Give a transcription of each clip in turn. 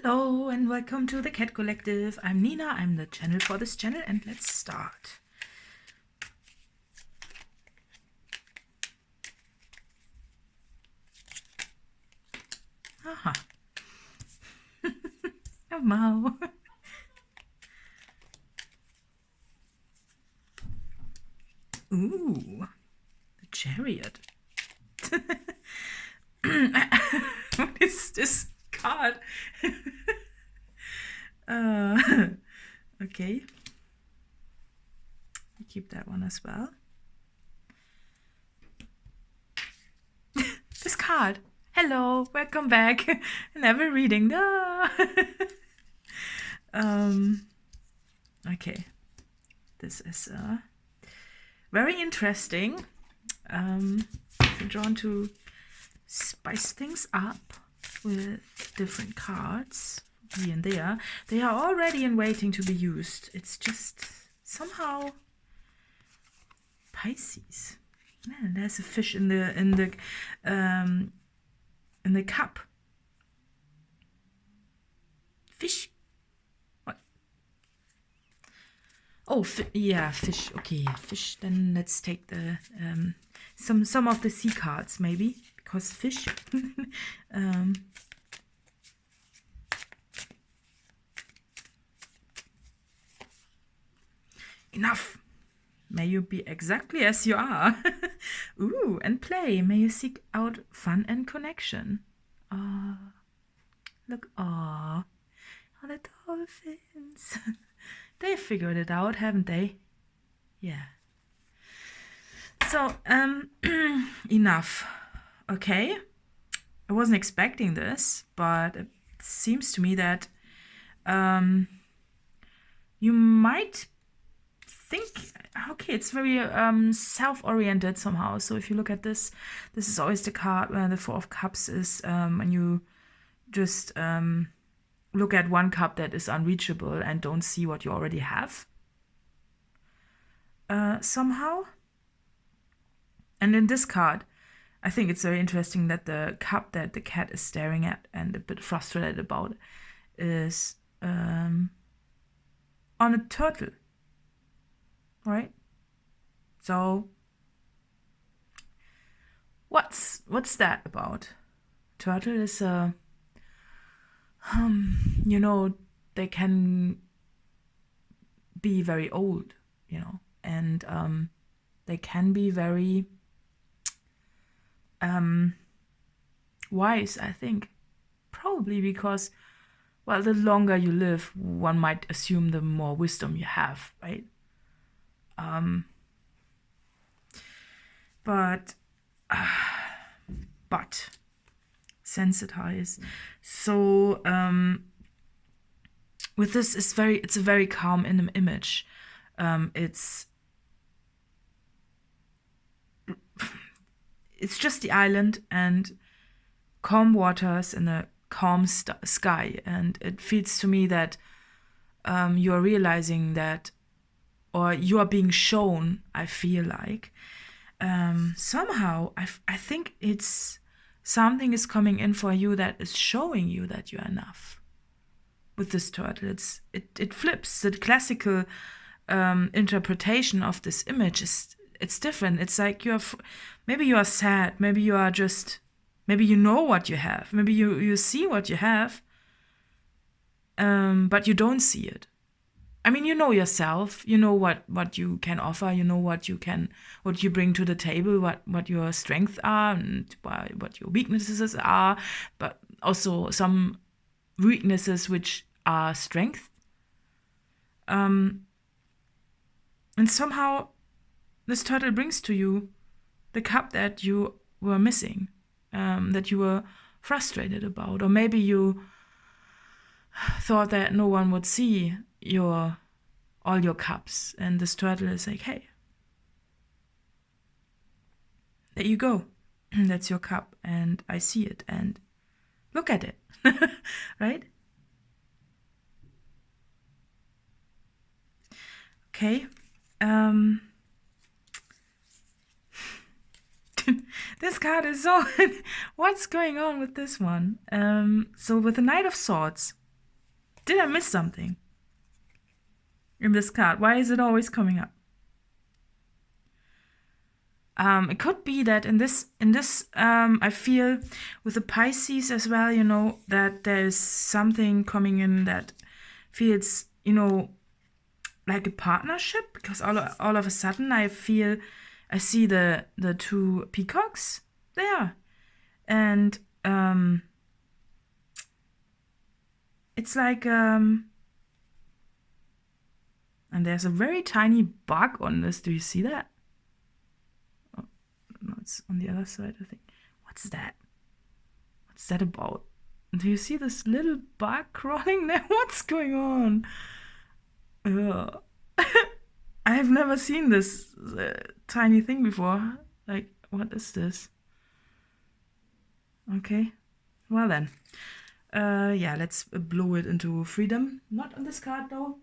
Hello and welcome to the Cat Collective. I'm Nina, I'm the channel for this channel, and let's start. Aha. Oh, Mau. Ooh, the chariot. What is this card? Okay. Keep that one as well. This card. Hello, welcome back. Never reading. No. Okay. This is very interesting. If you're drawn to spice things up with different cards here and there, they are already in waiting to be used. It's just somehow Pisces. Yeah, there's a fish in the cup. Fish. What? Oh, yeah, fish. Okay, fish. Then let's take the some of the sea cards maybe, because fish. Enough. May you be exactly as you are. Ooh, and play. May you seek out fun and connection. Look, oh, the dolphins. They figured it out, haven't they? Yeah. So, enough. Okay. I wasn't expecting this, but it seems to me that you might think, okay, it's very self-oriented somehow. So if you look at this is always the card where the Four of Cups is when you just look at one cup that is unreachable and don't see what you already have somehow. And in this card, I think it's very interesting that the cup that the cat is staring at and a bit frustrated about is on a turtle. Right? So what's that about? Turtle is you know, they can be very old, you know, and they can be very wise, I think. Probably because, well, the longer you live, one might assume the more wisdom you have, right? But sensitize. So with this, it's a very calm image. It's just the island and calm waters and a calm sky, and it feels to me that you are realizing that, or you are being shown, I feel like, somehow, I think it's something is coming in for you that is showing you that you are enough. With this turtle, it flips. The classical interpretation of this image it's different. It's like maybe you are sad, maybe you are just, maybe you know what you have, maybe you see what you have, but you don't see it. I mean, you know yourself, you know what you can offer, you know what you bring to the table, what your strengths are and what your weaknesses are, but also some weaknesses which are strength. And somehow this turtle brings to you the cup that you were missing, that you were frustrated about, or maybe you thought that no one would see all your cups, and this turtle is like, hey, there you go. That's your cup, and I see it, and look at it. Right? Okay. This card is so what's going on with this one? So with the Knight of Swords, Did I miss something in this card? Why is it always coming up? It could be that in this, I feel with the Pisces as well, you know, that there's something coming in that feels, you know, like a partnership, because all of a sudden I see the two peacocks there, and it's like and there's a very tiny bug on this. Do you see that? Oh, no, it's on the other side, I think. What's that? What's that about? Do you see this little bug crawling there? What's going on? I have never seen this tiny thing before. Like, what is this? Okay, well then. Yeah, let's blow it into freedom. Not on this card though.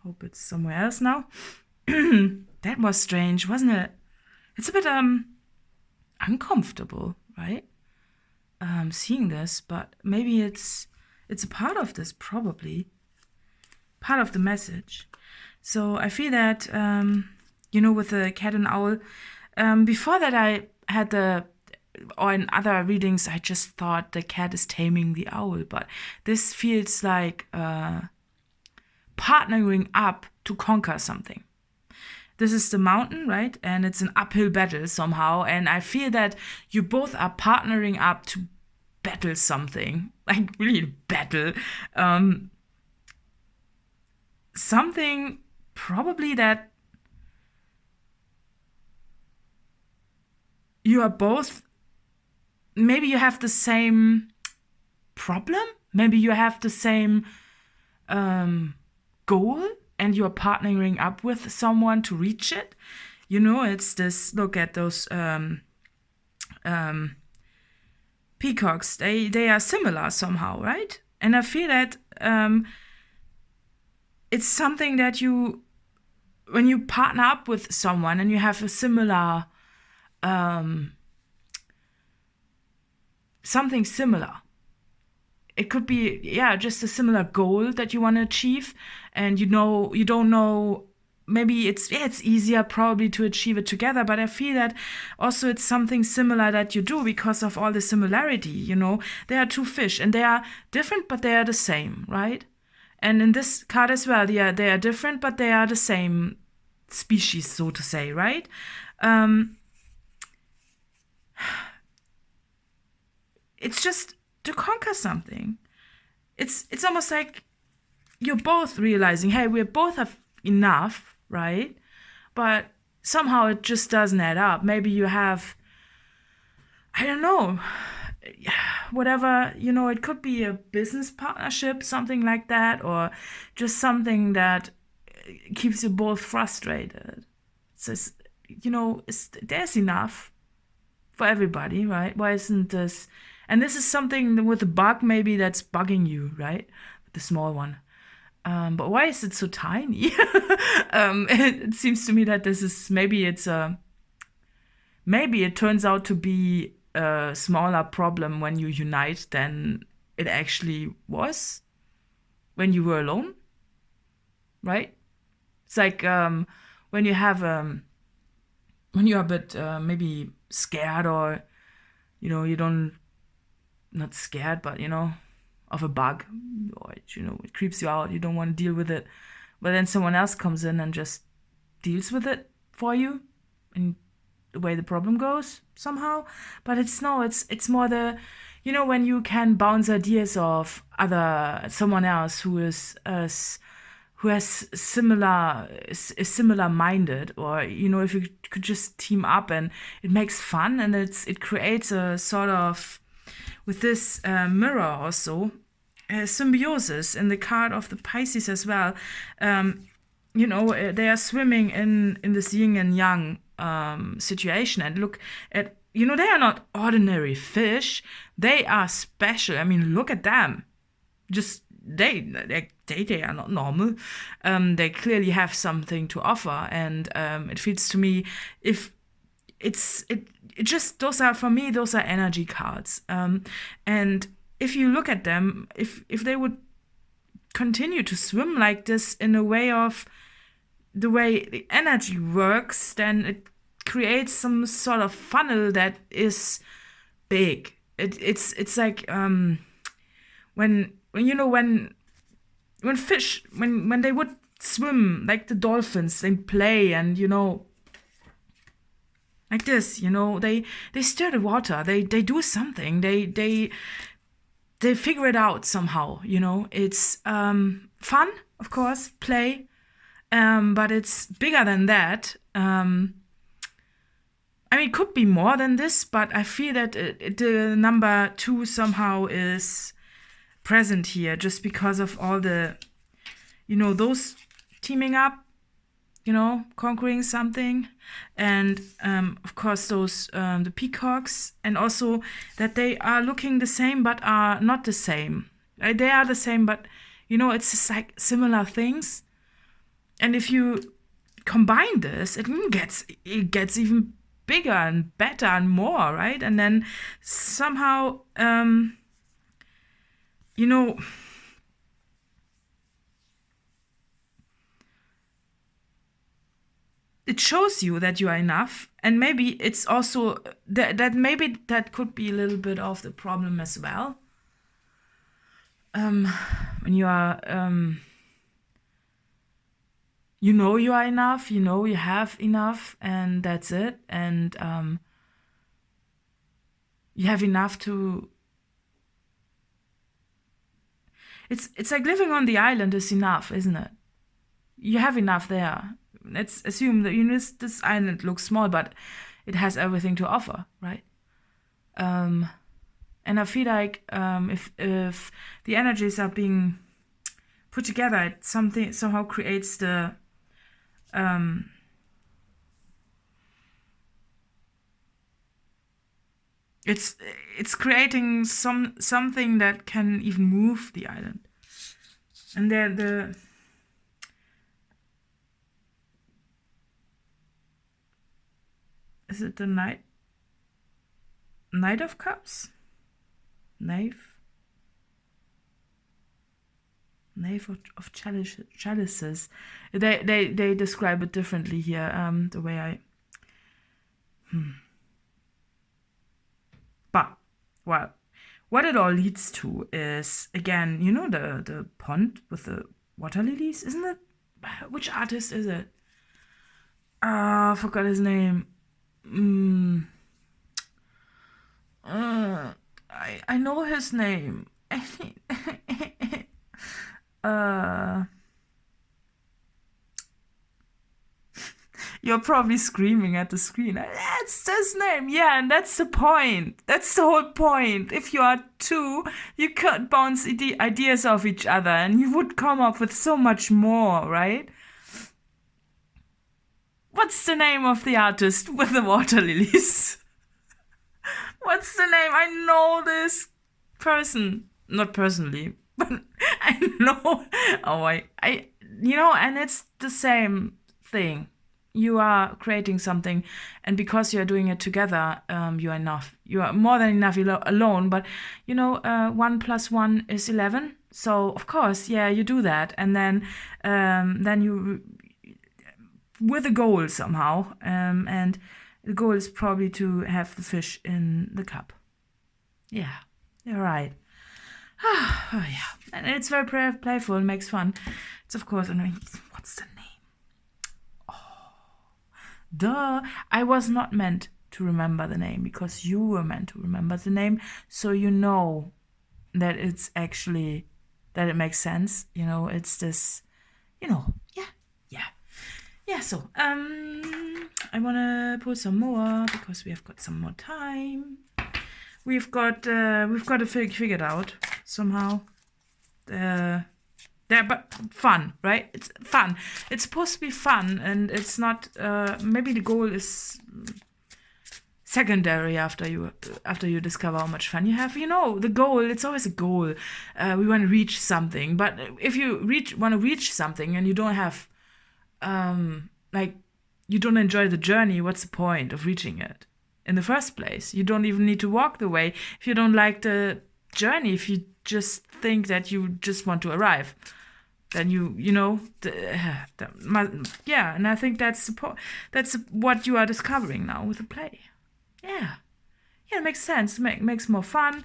Hope it's somewhere else now. That was strange, wasn't it? It's a bit uncomfortable, right? Seeing this, but maybe it's a part of this, probably part of the message. So I feel that you know, with the cat and owl, before that I had or in other readings I just thought the cat is taming the owl, but this feels like partnering up to conquer something. This is the mountain, right? And it's an uphill battle somehow. And I feel that you both are partnering up to battle something. Like, really battle. Something probably that you are both... Maybe you have the same problem. Maybe you have the same goal. And you're partnering up with someone to reach it. You know, it's this, look at those peacocks. They are similar somehow, right? And I feel that it's something that when you partner up with someone and you have a similar, something similar. It could be, yeah, just a similar goal that you want to achieve, and you don't know, maybe it's easier probably to achieve it together, but I feel that also it's something similar that you do because of all the similarity, you know. There are two fish, and they are different, but they are the same, right? And in this card as well, they are different, but they are the same species, so to say, right? It's just to conquer something. It's almost like you're both realizing, hey, we both have enough, right? But somehow it just doesn't add up. Maybe you have, I don't know, whatever, you know, it could be a business partnership, something like that, or just something that keeps you both frustrated. So, you know, there's enough for everybody, right? Why isn't this... And this is something with the bug maybe that's bugging you, right? The small one. But why is it so tiny? It seems to me that this is, maybe it turns out to be a smaller problem when you unite than it actually was when you were alone, right? It's like when you have when you're a bit maybe scared, or you know, not scared, but you know, of a bug, or you know, it creeps you out, you don't want to deal with it, but then someone else comes in and just deals with it for you, and the way the problem goes somehow. But it's more the, you know, when you can bounce ideas off someone else who is is similar minded, or you know, if you could just team up, and it makes fun, and it creates a sort of, with this mirror also, symbiosis in the card of the Pisces as well. You know, they are swimming in this yin and yang situation, and look at, you know, they are not ordinary fish, they are special. I mean, look at them. Just they are not normal. They clearly have something to offer, and it feels to me, if those are, for me, those are energy cards. And if you look at them, if they would continue to swim like this in a way of the way the energy works, then it creates some sort of funnel that is big. It's like when fish, when they would swim, like the dolphins, they play, and like this, they stir the water, they do something, they figure it out somehow, it's fun, of course, play, but it's bigger than that. It could be more than this, but I feel that the number 2 somehow is present here, just because of all the, those teaming up, conquering something, and of course those the peacocks, and also that they are looking the same but are not the same. They are the same, but it's just like similar things, and if you combine this, it gets even bigger and better and more, right? And then somehow it shows you that you are enough, and maybe it's also that maybe that could be a little bit of the problem as well. When you are you are enough, you have enough, and that's it, and you have enough to. It's like living on the island is enough, isn't it? You have enough there. Let's assume that this island looks small, but it has everything to offer, right? And I feel like if the energies are being put together, it somehow creates the it's creating something that can even move the island, and is it the Knight of Cups? Knave of chalices. They describe it differently here. The way I. But well, what it all leads to is, again, the pond with the water lilies, isn't it? Which artist is it? I forgot his name. I know his name. You're probably screaming at the screen. That's his name. Yeah, and that's the point. That's the whole point. If you are 2, you could bounce ideas off each other, and you would come up with so much more, right? What's the name of the artist with the water lilies? What's the name? I know this person. Not personally, but I know. Oh, and it's the same thing. You are creating something, and because you are doing it together, you are enough. You are more than enough alone, but 1 + 1 is 11. So of course, yeah, you do that, and then you with a goal somehow, and the goal is probably to have the fish in the cup. Yeah, you're right. Oh, yeah, and it's very playful, makes fun. It's of course annoying. What's the name? Duh, I was not meant to remember the name, because you were meant to remember the name, so that it's actually, that it makes sense, it's this, yeah, so, I want to pull some more, because we have got some more time. We've got to figure it out somehow. But fun, right? It's fun. It's supposed to be fun, and it's not. Maybe the goal is secondary after you discover how much fun you have. The goal. It's always a goal. We want to reach something, but if you want to reach something and you don't have, you don't enjoy the journey, what's the point of reaching it? in the first place. You don't even need to walk the way. If you don't like the journey, if you just think that you just want to arrive, then and I think that's what you are discovering now with the play. Yeah, it makes sense. Makes more fun.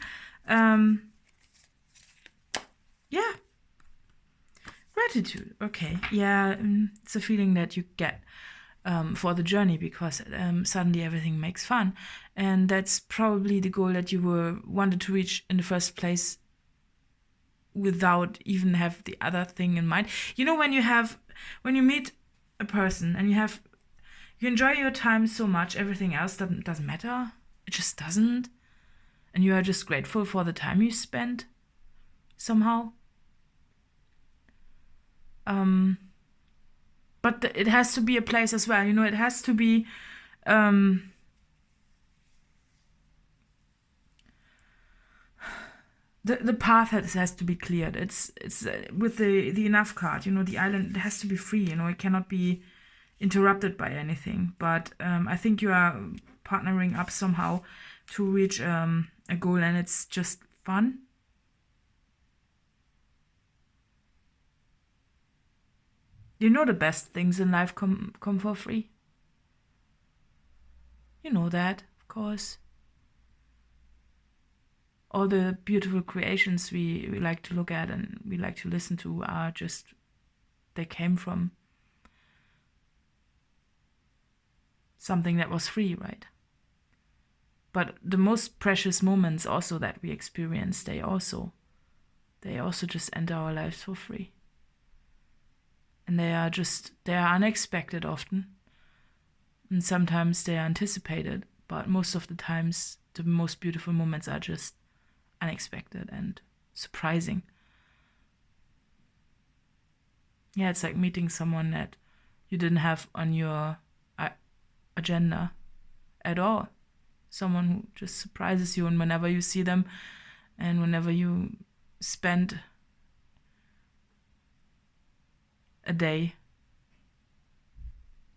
Yeah, gratitude. Okay, yeah, it's a feeling that you get for the journey, because suddenly everything makes fun, and that's probably the goal that you wanted to reach in the first place, without even have the other thing in mind. When you meet a person and you enjoy your time so much, everything else doesn't matter. It just doesn't, and you are just grateful for the time you spent somehow. But it has to be a place as well. It has to be the path has to be cleared. It's with the enough card. The island, it has to be free. It cannot be interrupted by anything. But I think you are partnering up somehow to reach a goal, and it's just fun. The best things in life come for free. You know that, of course. All the beautiful creations we like to look at and we like to listen to are just, they came from something that was free, right? But the most precious moments also that we experience, they also just enter our lives for free. And they are unexpected often. And sometimes they are anticipated, but most of the times the most beautiful moments are just unexpected and surprising. Yeah, it's like meeting someone that you didn't have on your agenda at all. Someone who just surprises you, and whenever you see them and whenever you spend a day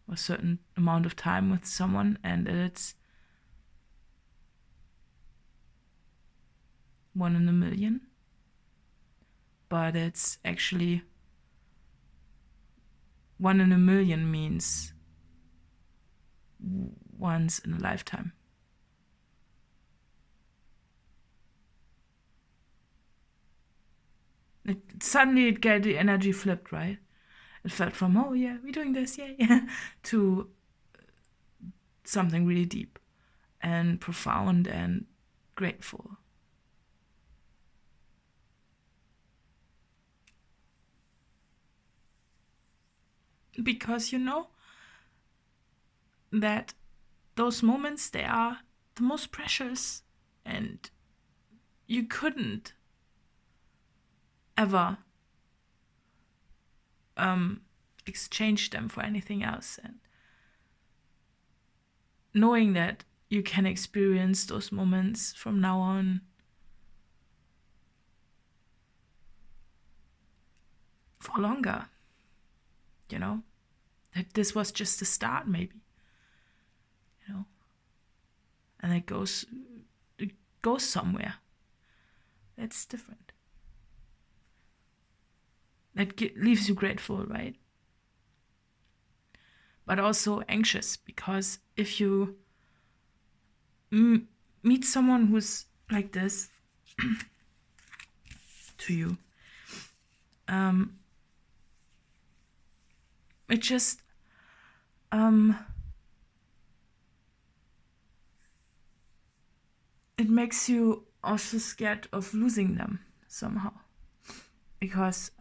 or a certain amount of time with someone, and it's 1 in a million, but it's actually 1 in a million means once in a lifetime. Suddenly it got the energy flipped, right? It felt from, oh yeah, we're doing this, yeah, to something really deep and profound and grateful. Because that those moments, they are the most precious, and you couldn't ever exchange them for anything else. And knowing that you can experience those moments from now on for longer, that this was just the start, maybe, and it goes somewhere that's different, that leaves you grateful, right? But also anxious, because if you meet someone who's like this to you, it just it makes you also scared of losing them somehow, because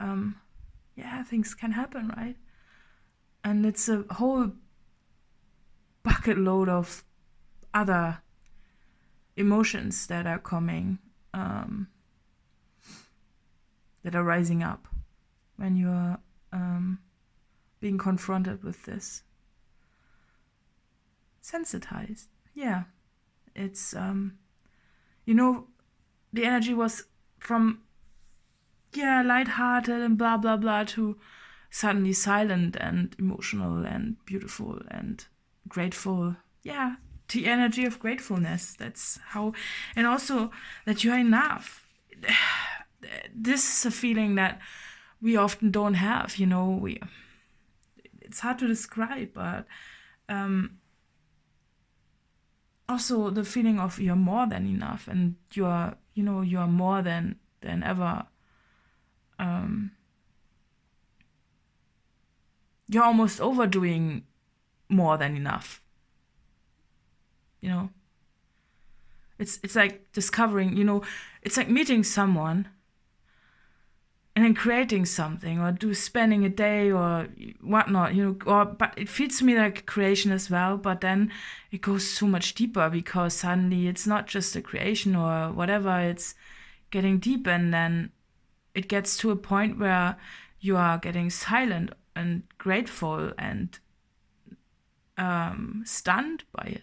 things can happen, right? And it's a whole bucket load of other emotions that are coming, that are rising up when you're being confronted with this. Sensitized. Yeah. It's, the energy was from, lighthearted and blah, blah, blah, to suddenly silent and emotional and beautiful and grateful. Yeah, the energy of gratefulness. That's how, and also that you're enough. This is a feeling that we often don't have, it's hard to describe, but also the feeling of you're more than enough, and you're more than ever. You're almost overdoing more than enough. It's like discovering, it's like meeting someone and then creating something, or spending a day or whatnot, but it feels to me like creation as well, but then it goes so much deeper, because suddenly it's not just a creation or whatever, it's getting deep, and then it gets to a point where you are getting silent and grateful and stunned by it.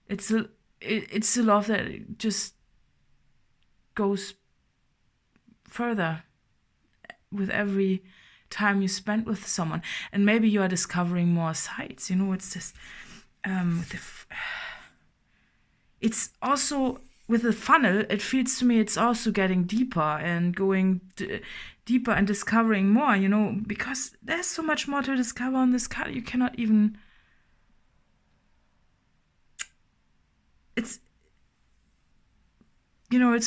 It's a love that just goes further with every time you spend with someone, and maybe you are discovering more sides. It's just it's also with the funnel. It feels to me it's also getting deeper and going deeper and discovering more. Because there's so much more to discover on this card. You cannot even. It's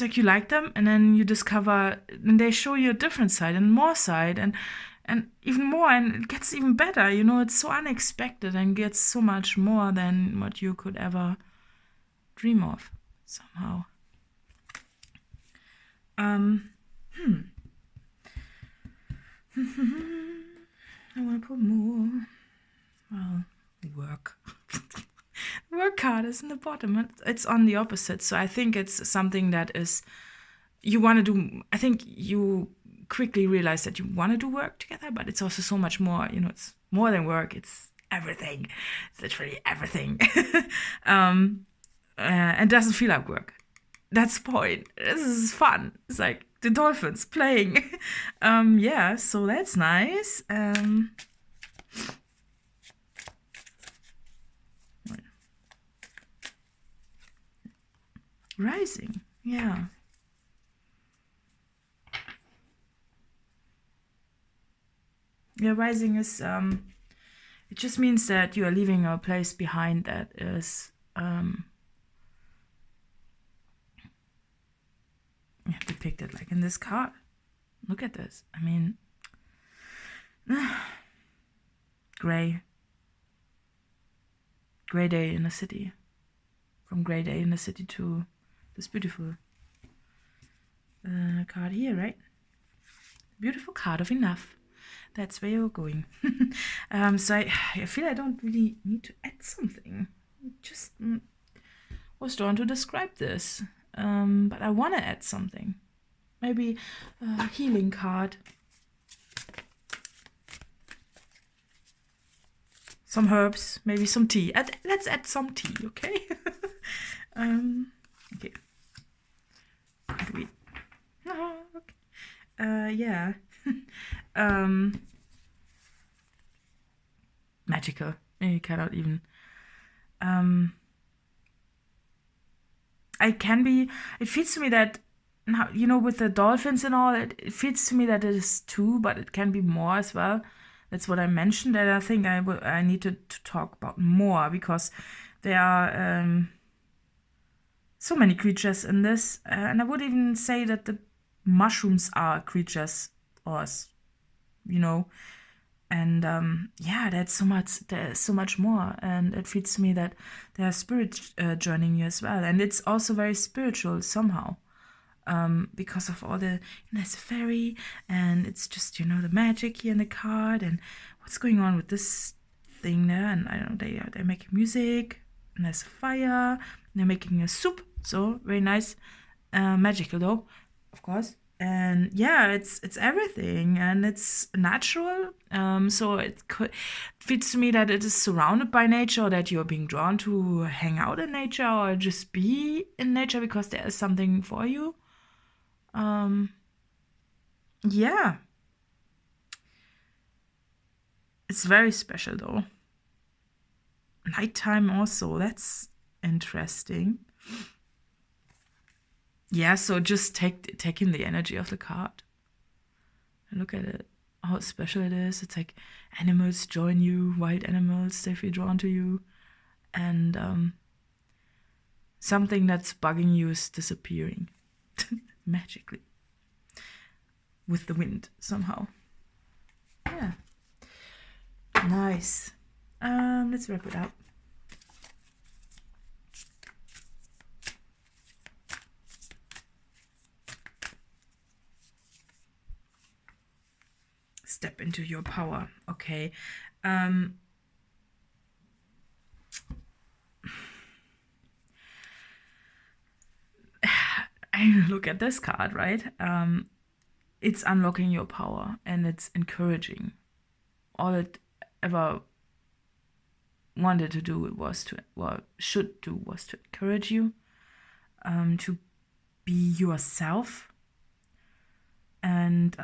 like you like them, and then you discover, and they show you a different side and more side, and even more, and it gets even better. It's so unexpected and gets so much more than what you could ever dream of somehow. I want to put more. Well, work. Work card is in the bottom. It's on the opposite. So I think it's something that is you want to do. I think you quickly realize that you want to do work together, but it's also so much more. It's more than work. It's everything. It's literally everything. And doesn't feel like work. That's the point. This is fun. It's like the dolphins playing. Yeah, so that's nice. Rising, yeah. Yeah, rising is it just means that you are leaving a place behind that is depicted like in this card. Look at this. I mean, gray day in the city. From gray day in the city to this beautiful card here, right? Beautiful card of enough. That's where you're going. So I feel I don't really need to add something. Just was drawn to describe this. But I want to add something. Maybe a healing card. Some herbs, maybe some tea. Let's add some tea, okay? Okay. Okay. Yeah. Magical. You cannot even. I can be. It feels to me that now, with the dolphins and all, it feels to me that it is two, but it can be more as well. That's what I mentioned, and I think I need to talk about more, because there are so many creatures in this, and I would even say that the mushrooms are creatures, or and yeah, there's so much more, and it feels to me that there are spirits joining you as well, and it's also very spiritual somehow. Because of all the there's a fairy, and it's just the magic here in the card, and what's going on with this thing there, and I don't know, they're making music, and there's a fire, and they're making a soup, so very nice, magical though, of course, and yeah, it's everything, and it's natural, so it feels to me that it is surrounded by nature, or that you're being drawn to hang out in nature, or just be in nature because there is something for you. Yeah. It's very special though. nighttime also. That's interesting. Yeah, so just take in the energy of the card and look at it, how special it is. It's like animals join you, wild animals, they feel drawn to you, and something that's bugging you is disappearing magically with the wind somehow. Yeah, nice. Let's wrap it up. Step into your power. Okay. I look at this card, right? It's unlocking your power and it's encouraging. All it ever wanted to do was to, well, should do was to encourage you to be yourself. And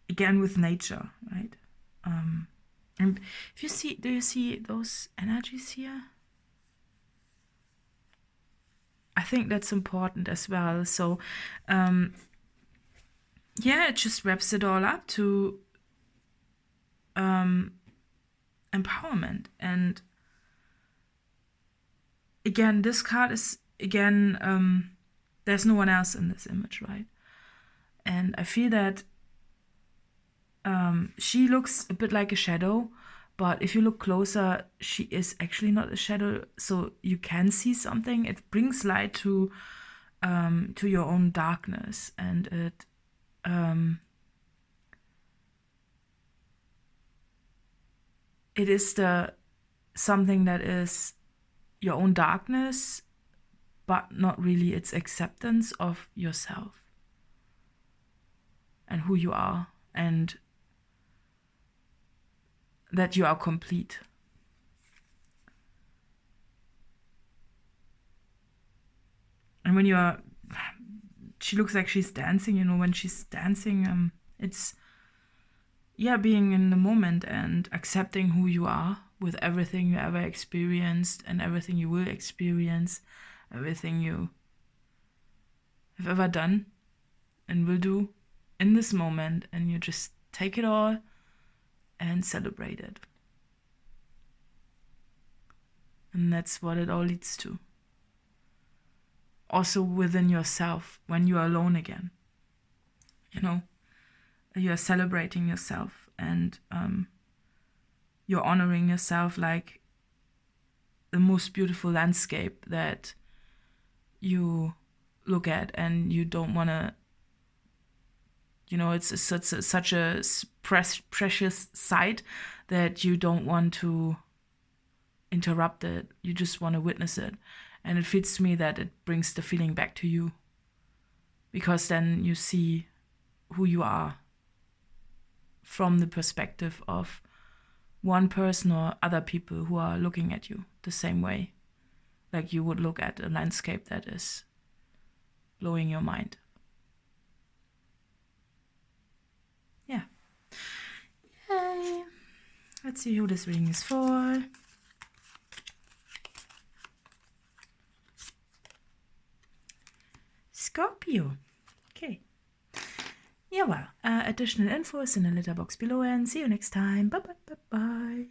again with nature, right? And if you see, do you see those energies here? I think that's important as well. So yeah, it just wraps it all up to empowerment. And again, this card is, again, there's no one else in this image, right? And I feel that she looks a bit like a shadow, but if you look closer, she is actually not a shadow, so you can see something. It brings light to your own darkness, and it is the something that is your own darkness, but not really its acceptance of yourself and who you are, and that you are complete. And when you are, she looks like she's dancing, you know, when she's dancing, it's, yeah, being in the moment and accepting who you are with everything you ever experienced and everything you will experience, everything you have ever done and will do in this moment, and you just take it all and celebrate it. And that's what it all leads to. Also within yourself, when you are alone again, you know, you are celebrating yourself, and you're honoring yourself like the most beautiful landscape that you look at, and you don't want to, you know, it's such a precious sight that you don't want to interrupt it. You just want to witness it. And it feels to me that it brings the feeling back to you, because then you see who you are from the perspective of one person or other people who are looking at you the same way, like you would look at a landscape that is blowing your mind. Yeah. Yay. Let's see who this reading is for. Scorpio. Okay. Yeah, well, additional info is in the letter box below, and see you next time. Bye bye bye bye.